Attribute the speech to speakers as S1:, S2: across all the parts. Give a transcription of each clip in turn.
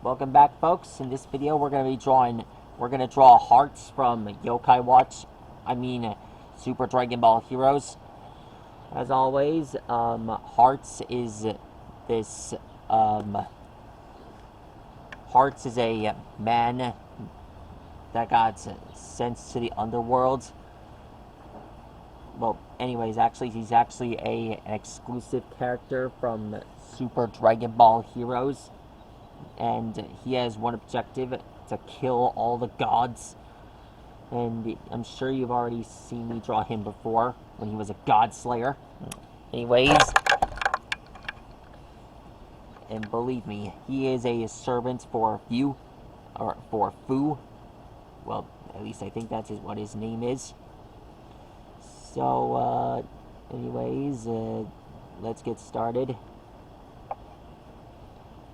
S1: Welcome back, folks. In this video, we're gonna draw hearts from Yokai Watch. Super Dragon Ball Heroes. As always, Hearts is this, Hearts is a man that got sent to the underworld. Well, anyways, he's actually an exclusive character from Super Dragon Ball Heroes. And he has one objective, to kill all the gods. And I'm sure you've already seen me draw him before, when he was a god slayer. Anyways, and believe me, he is a servant for Fu. Well, at least I think that's what his name is. So, anyways, let's get started.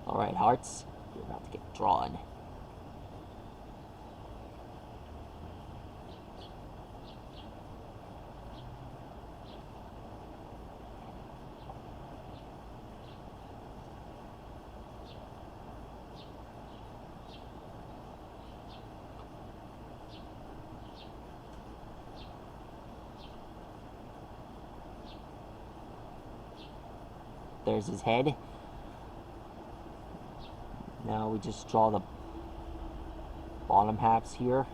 S1: Alright, Hearts, you're about to get drawn. There's his head. Now we just draw the bottom halves here.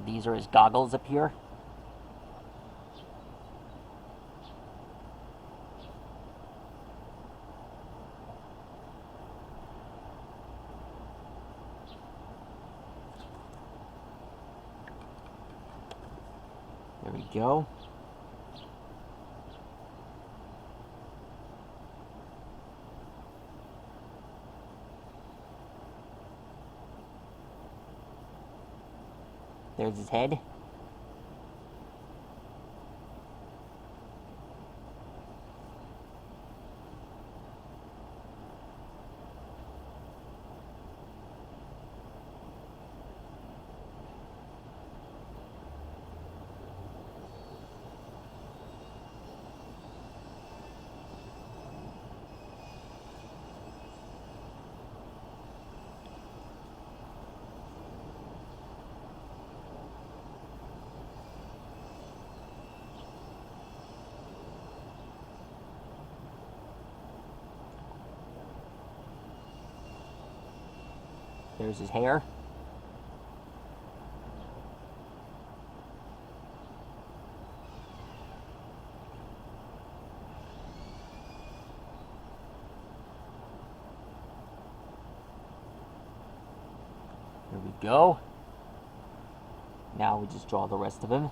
S1: These are his goggles up here. There we go. There's his head. There's his hair. There we go. Now we just draw the rest of him.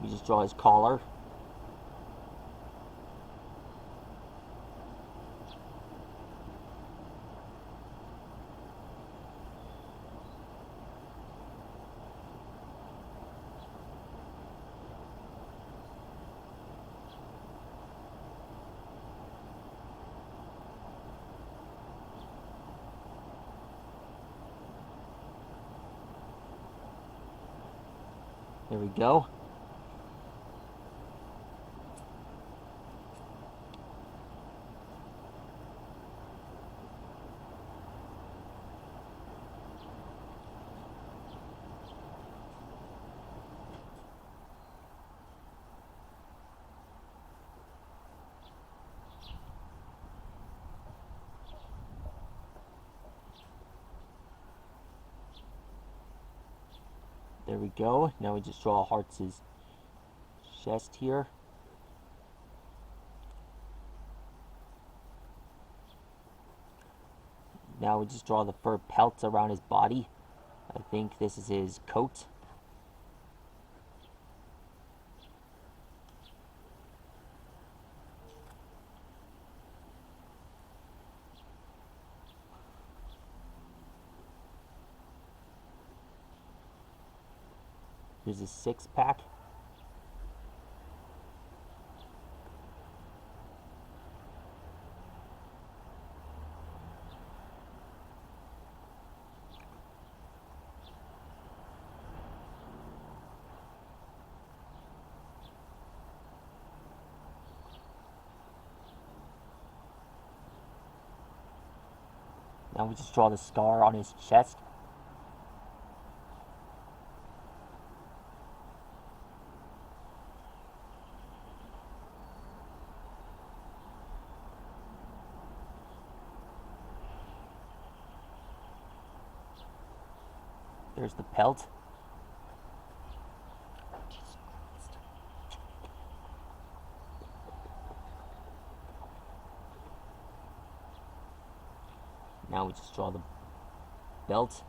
S1: We just draw his collar. There we go. There we go. Now we just draw Hearts' chest here. Now we just draw the fur pelt around his body. I think this is his coat. Here's a 6-pack. Now we just draw the scar on his chest. There's the pelt. Now we just draw the belt.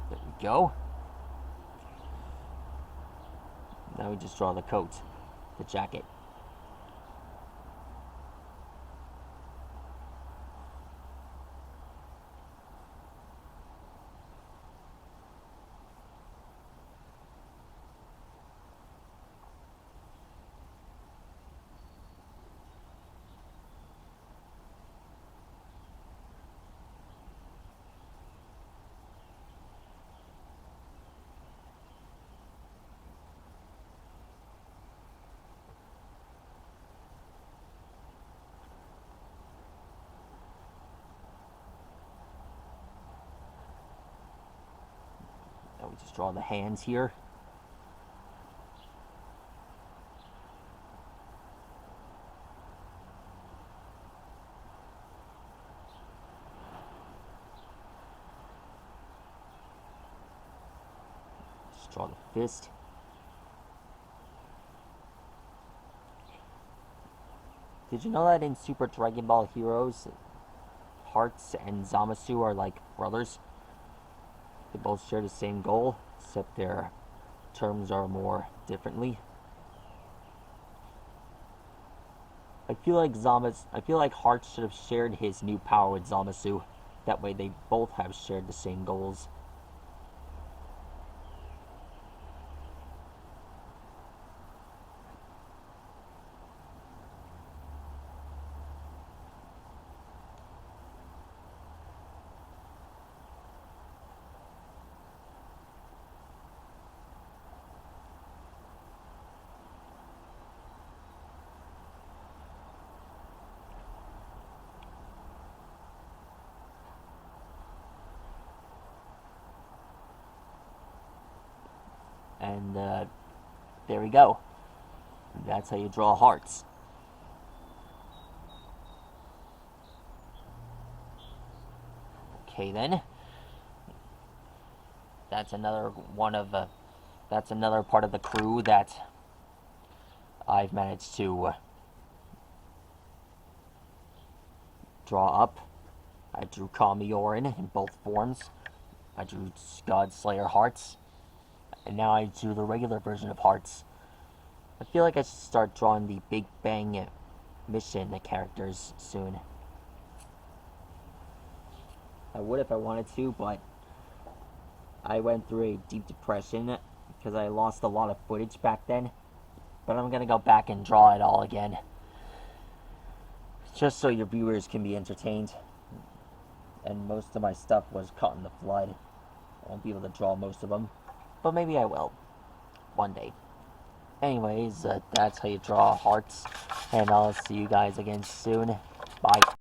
S1: There we go. Now we just draw the coat, the jacket. Now we just draw the hands here. Just draw the fist. Did you know that in Super Dragon Ball Heroes, Hearts and Zamasu are like brothers? They both share the same goal, except their terms are more differently. I feel like Hearts should have shared his new power with Zamasu. That way they both have shared the same goals. And there we go. That's how you draw hearts. Okay then. That's another part of the crew that I've managed to draw up. I drew Kamiorin in both forms. I drew Godslayer Hearts. And now I drew the regular version of Hearts. I feel like I should start drawing the Big Bang mission characters soon. I would if I wanted to, but I went through a deep depression because I lost a lot of footage back then. But I'm gonna go back and draw it all again, just so your viewers can be entertained. And most of my stuff was caught in the flood. I won't be able to draw most of them, but maybe I will one day. Anyways, that's how you draw hearts, and I'll see you guys again soon. Bye.